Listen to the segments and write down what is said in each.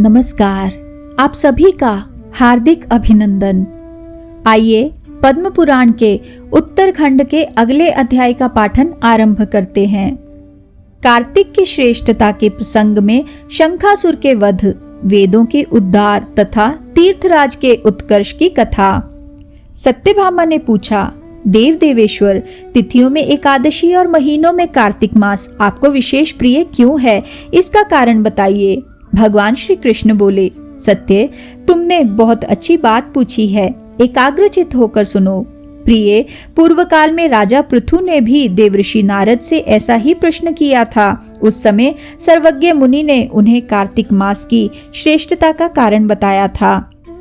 नमस्कार, आप सभी का हार्दिक अभिनंदन। आइए पद्म पुराण के उत्तरखंड के अगले अध्याय का पाठन आरंभ करते हैं। कार्तिक की श्रेष्ठता के प्रसंग में शंखासुर के वध, वेदों के उद्धार तथा तीर्थराज के उत्कर्ष की कथा। सत्यभामा ने पूछा, देव देवेश्वर, तिथियों में एकादशी और महीनों में कार्तिक मास आपको विशेष प्रिय क्यों है? इसका कारण बताइए। भगवान श्री कृष्ण बोले, सत्य, तुमने बहुत अच्छी बात पूछी है, एकाग्रचित होकर सुनो। प्रिय, पूर्व काल में राजा पृथु ने भी देवऋषि नारद से ऐसा ही प्रश्न किया था। उस समय सर्वज्ञ मुनि ने उन्हें कार्तिक मास की श्रेष्ठता का कारण बताया था।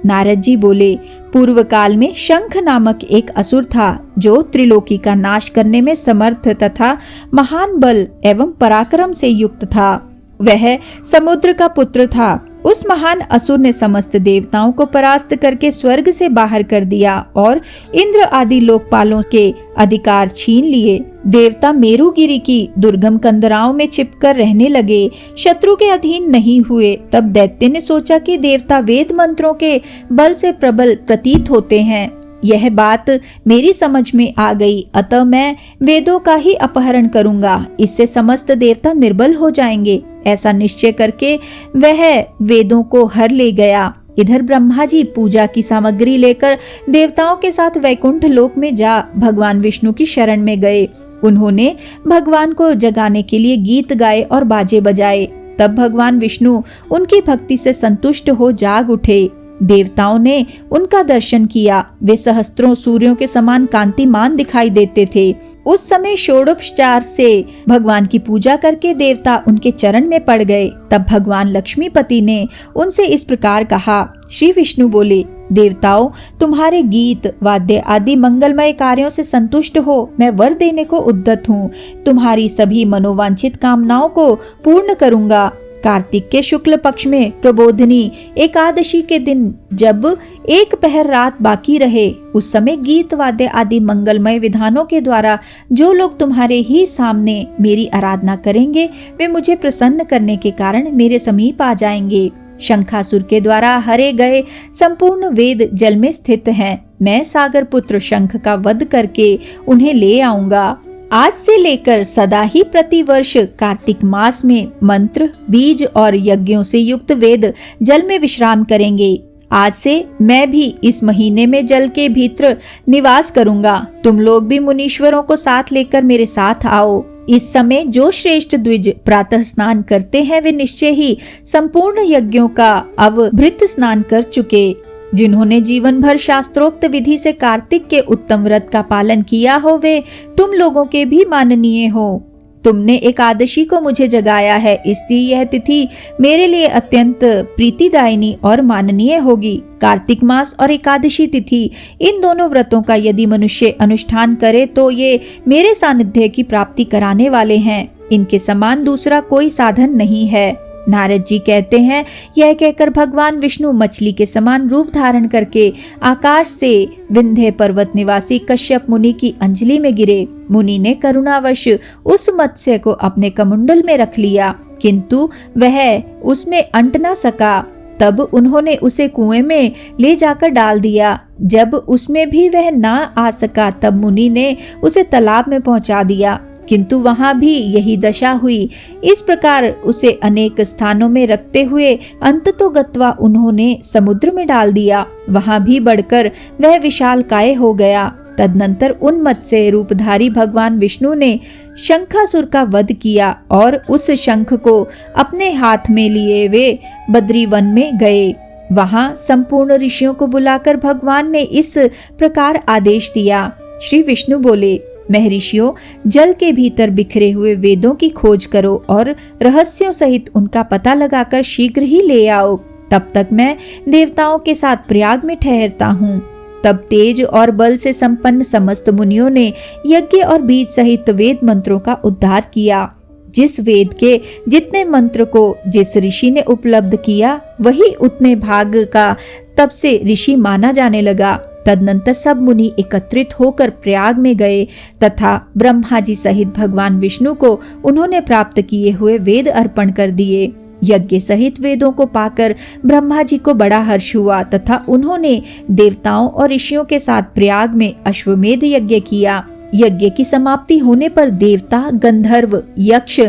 नारद जी बोले, पूर्व काल में शंख नामक एक असुर था जो त्रिलोकी का नाश करने में समर्थ तथा महान बल एवं पराक्रम से युक्त था। वह समुद्र का पुत्र था। उस महान असुर ने समस्त देवताओं को परास्त करके स्वर्ग से बाहर कर दिया और इंद्र आदि लोकपालों के अधिकार छीन लिए। देवता मेरुगिरी की दुर्गम कंदराओं में छिपकर रहने लगे, शत्रु के अधीन नहीं हुए। तब दैत्य ने सोचा कि देवता वेद मंत्रों के बल से प्रबल प्रतीत होते हैं। यह बात मेरी समझ में आ गई, अतः मैं वेदों का ही अपहरण करूंगा, इससे समस्त देवता निर्बल हो जाएंगे। ऐसा निश्चय करके वह वेदों को हर ले गया। इधर ब्रह्मा जी पूजा की सामग्री लेकर देवताओं के साथ वैकुंठ लोक में जा भगवान विष्णु की शरण में गए। उन्होंने भगवान को जगाने के लिए गीत गाए और बाजे बजाए। तब भगवान विष्णु उनकी भक्ति से संतुष्ट हो जाग उठे। देवताओं ने उनका दर्शन किया। वे सहस्त्रों सूर्यों के समान कांतिमान दिखाई देते थे। उस समय षोडोपचार से भगवान की पूजा करके देवता उनके चरण में पड़ गए। तब भगवान लक्ष्मीपति ने उनसे इस प्रकार कहा। श्री विष्णु बोले, देवताओं, तुम्हारे गीत वाद्य आदि मंगलमय कार्यों से संतुष्ट हो मैं वर देने को उद्यत हूँ। तुम्हारी सभी मनोवांछित कामनाओं को पूर्ण करूँगा। कार्तिक के शुक्ल पक्ष में प्रबोधनी एकादशी के दिन जब एक पहर रात बाकी रहे, उस समय गीत वाद्य आदि मंगलमय विधानों के द्वारा जो लोग तुम्हारे ही सामने मेरी आराधना करेंगे, वे मुझे प्रसन्न करने के कारण मेरे समीप आ जाएंगे। शंखासुर के द्वारा हरे गए संपूर्ण वेद जल में स्थित हैं। मैं सागर पुत्र शंख का वध करके उन्हें ले आऊंगा। आज से लेकर सदा ही प्रतिवर्ष कार्तिक मास में मंत्र, बीज और यज्ञों से युक्त वेद जल में विश्राम करेंगे। आज से मैं भी इस महीने में जल के भीतर निवास करूंगा। तुम लोग भी मुनीश्वरों को साथ लेकर मेरे साथ आओ। इस समय जो श्रेष्ठ द्विज प्रातः स्नान करते हैं, वे निश्चय ही संपूर्ण यज्ञों का अवभृत स्नान कर चुके। जिन्होंने जीवन भर शास्त्रोक्त विधि से कार्तिक के उत्तम व्रत का पालन किया हो, वे तुम लोगों के भी माननीय हो। तुमने एकादशी को मुझे जगाया है, इसलिए यह तिथि मेरे लिए अत्यंत प्रीतिदायिनी और माननीय होगी। कार्तिक मास और एकादशी तिथि, इन दोनों व्रतों का यदि मनुष्य अनुष्ठान करे तो ये मेरे सानिध्य की प्राप्ति कराने वाले हैं। इनके समान दूसरा कोई साधन नहीं है। नारद जी कहते हैं, यह कहकर भगवान विष्णु मछली के समान रूप धारण करके आकाश से विंध्य पर्वत निवासी कश्यप मुनि की अंजलि में गिरे। मुनि ने करुणावश उस मत्स्य को अपने कमंडल में रख लिया, किंतु वह उसमें अंट न सका। तब उन्होंने उसे कुएं में ले जाकर डाल दिया। जब उसमें भी वह न आ सका, तब मुनि ने उसे तालाब में पहुंचा दिया, किंतु वहां भी यही दशा हुई। इस प्रकार उसे अनेक स्थानों में रखते हुए अंततोगत्वा उन्होंने समुद्र में डाल दिया। वहां भी बढ़कर वह विशालकाय हो गया। तदनंतर उन मत्स्य रूपधारी भगवान विष्णु ने शंखासुर का वध किया और उस शंख को अपने हाथ में लिए वे बद्री वन में गए। वहां संपूर्ण ऋषियों को बुलाकर भगवान ने इस प्रकार आदेश दिया। श्री विष्णु बोले, महर्षियों, जल के भीतर बिखरे हुए वेदों की खोज करो और रहस्यों सहित उनका पता लगाकर शीघ्र ही ले आओ। तब तक मैं देवताओं के साथ प्रयाग में ठहरता हूँ। तब तेज और बल से संपन्न समस्त मुनियों ने यज्ञ और बीज सहित वेद मंत्रों का उद्धार किया। जिस वेद के जितने मंत्र को जिस ऋषि ने उपलब्ध किया, वही उतने भाग का तब से ऋषि माना जाने लगा। तदनंतर सब मुनि एकत्रित होकर प्रयाग में गए तथा ब्रह्मा जी सहित भगवान विष्णु को उन्होंने प्राप्त किए हुए वेद अर्पण कर दिए। यज्ञ सहित वेदों को पाकर ब्रह्मा जी को बड़ा हर्ष हुआ तथा उन्होंने देवताओं और ऋषियों के साथ प्रयाग में अश्वमेध यज्ञ किया। यज्ञ की समाप्ति होने पर देवता, गंधर्व, यक्ष,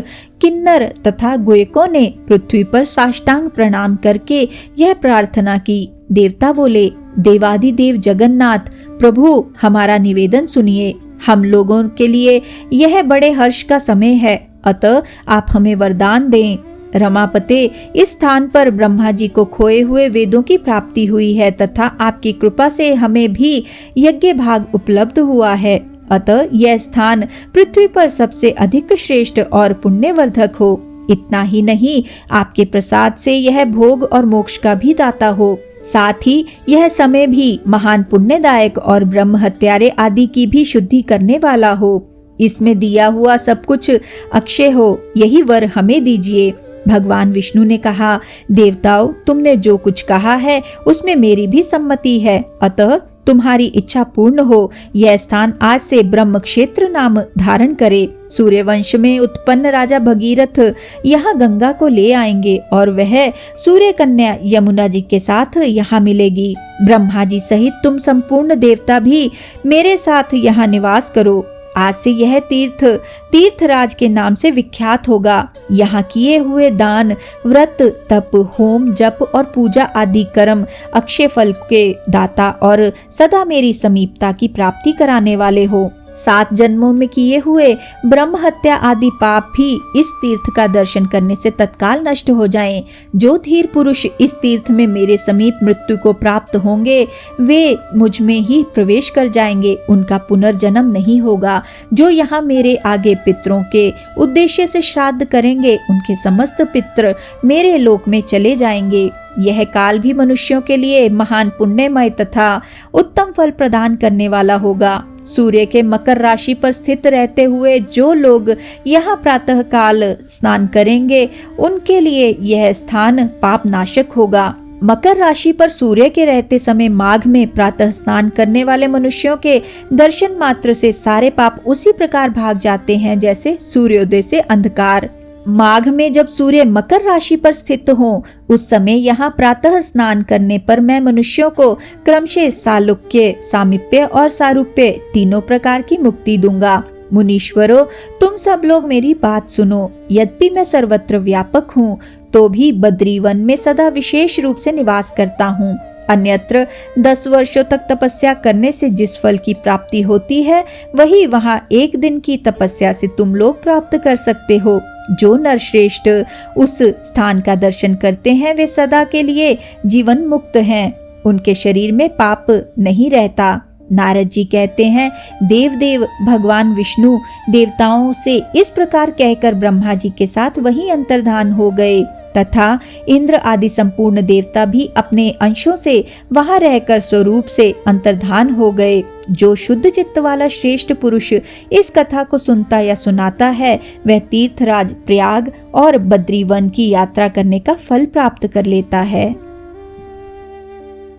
किन्नर तथा गुयकों ने पृथ्वी पर साष्टांग प्रणाम करके यह प्रार्थना की। देवता बोले, देवादिदेव जगन्नाथ प्रभु, हमारा निवेदन सुनिए। हम लोगों के लिए यह बड़े हर्ष का समय है, अतः आप हमें वरदान दें। रमापते, इस स्थान पर ब्रह्मा जी को खोए हुए वेदों की प्राप्ति हुई है तथा आपकी कृपा से हमें भी यज्ञ भाग उपलब्ध हुआ है, अतः यह स्थान पृथ्वी पर सबसे अधिक श्रेष्ठ और पुण्यवर्धक हो। इतना ही नहीं, आपके प्रसाद से यह भोग और मोक्ष का भी दाता हो। साथ ही यह समय भी महान पुण्यदायक और ब्रह्म हत्यारे आदि की भी शुद्धि करने वाला हो। इसमें दिया हुआ सब कुछ अक्षय हो, यही वर हमें दीजिए। भगवान विष्णु ने कहा, देवताओं, तुमने जो कुछ कहा है उसमें मेरी भी सम्मति है, अतः तुम्हारी इच्छा पूर्ण हो। यह स्थान आज से ब्रह्म क्षेत्र नाम धारण करे। सूर्यवंश में उत्पन्न राजा भगीरथ यहाँ गंगा को ले आएंगे और वह सूर्य कन्या यमुना जी के साथ यहाँ मिलेगी। ब्रह्मा जी सहित तुम संपूर्ण देवता भी मेरे साथ यहाँ निवास करो। आज से यह तीर्थराज के नाम से विख्यात होगा। यहाँ किए हुए दान, व्रत, तप, होम, जप और पूजा आदि कर्म अक्षय फल के दाता और सदा मेरी समीपता की प्राप्ति कराने वाले हो। 7 जन्मों में किए हुए ब्रह्म हत्या आदि पाप भी इस तीर्थ का दर्शन करने से तत्काल नष्ट हो जाएं। जो धीर पुरुष इस तीर्थ में मेरे समीप मृत्यु को प्राप्त होंगे वे मुझ में ही प्रवेश कर जाएंगे, उनका पुनर्जन्म नहीं होगा। जो यहाँ मेरे आगे पितरों के उद्देश्य से श्राद्ध करेंगे उनके समस्त पितर मेरे लोक में चले जाएंगे। यह काल भी मनुष्यों के लिए महान पुण्यमय तथा उत्तम फल प्रदान करने वाला होगा। सूर्य के मकर राशि पर स्थित रहते हुए जो लोग यहाँ प्रातः काल स्नान करेंगे उनके लिए यह स्थान पाप नाशक होगा। मकर राशि पर सूर्य के रहते समय माघ में प्रातः स्नान करने वाले मनुष्यों के दर्शन मात्र से सारे पाप उसी प्रकार भाग जाते हैं जैसे सूर्योदय से अंधकार। माघ में जब सूर्य मकर राशि पर स्थित हो उस समय यहाँ प्रातः स्नान करने पर मैं मनुष्यों को क्रमशः सालुक्य, सामीप्य और सारूप्य तीनों प्रकार की मुक्ति दूंगा। मुनीश्वरों, तुम सब लोग मेरी बात सुनो। यद्यपि मैं सर्वत्र व्यापक हूँ तो भी बद्रीवन में सदा विशेष रूप से निवास करता हूँ। अन्यत्र 10 वर्षों तक तपस्या करने से जिस फल की प्राप्ति होती है वही वहाँ 1 दिन की तपस्या से तुम लोग प्राप्त कर सकते हो। जो नर श्रेष्ठ उस स्थान का दर्शन करते हैं वे सदा के लिए जीवन मुक्त हैं, उनके शरीर में पाप नहीं रहता। नारद जी कहते हैं, देव भगवान विष्णु देवताओं से इस प्रकार कहकर ब्रह्मा जी के साथ वहीं अंतर्धान हो गए तथा इंद्र आदि संपूर्ण देवता भी अपने अंशों से वहां रहकर स्वरूप से अंतर्धान हो गए। जो शुद्ध चित्त वाला श्रेष्ठ पुरुष इस कथा को सुनता या सुनाता है वह तीर्थराज प्रयाग और बद्रीवन की यात्रा करने का फल प्राप्त कर लेता है।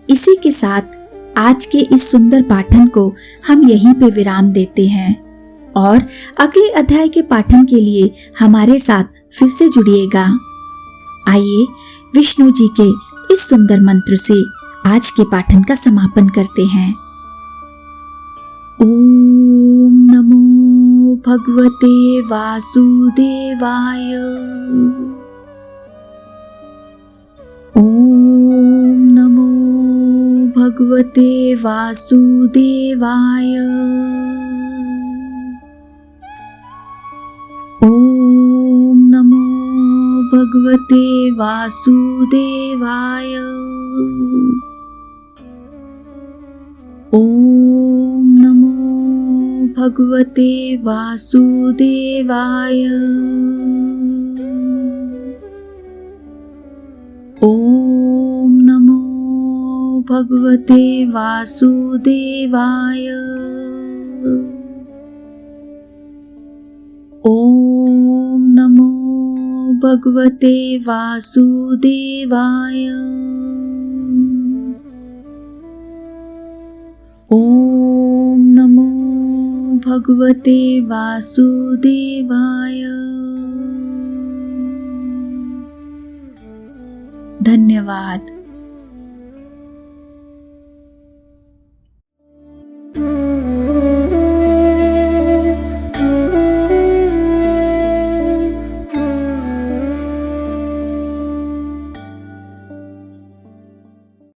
इसी के साथ आज के इस सुंदर पाठन को हम यहीं पे विराम देते हैं और अगले अध्याय के पाठन के लिए हमारे साथ फिर से जुड़िएगा। आइए विष्णु जी के इस सुंदर मंत्र से आज के पाठन का समापन करते हैं। ओम नमो भगवते वासुदेवाय। ओम नमो भगवते वासुदेवाय। ओम नमो भगवते वासुदेवाय। ओम नमो भगवते वासुदेवाय। ओम नमो भगवते वासुदेवाय। ओम नमो भगवते वासुदेवाय। ओम नमो भगवते वासुदेवाय। धन्यवाद।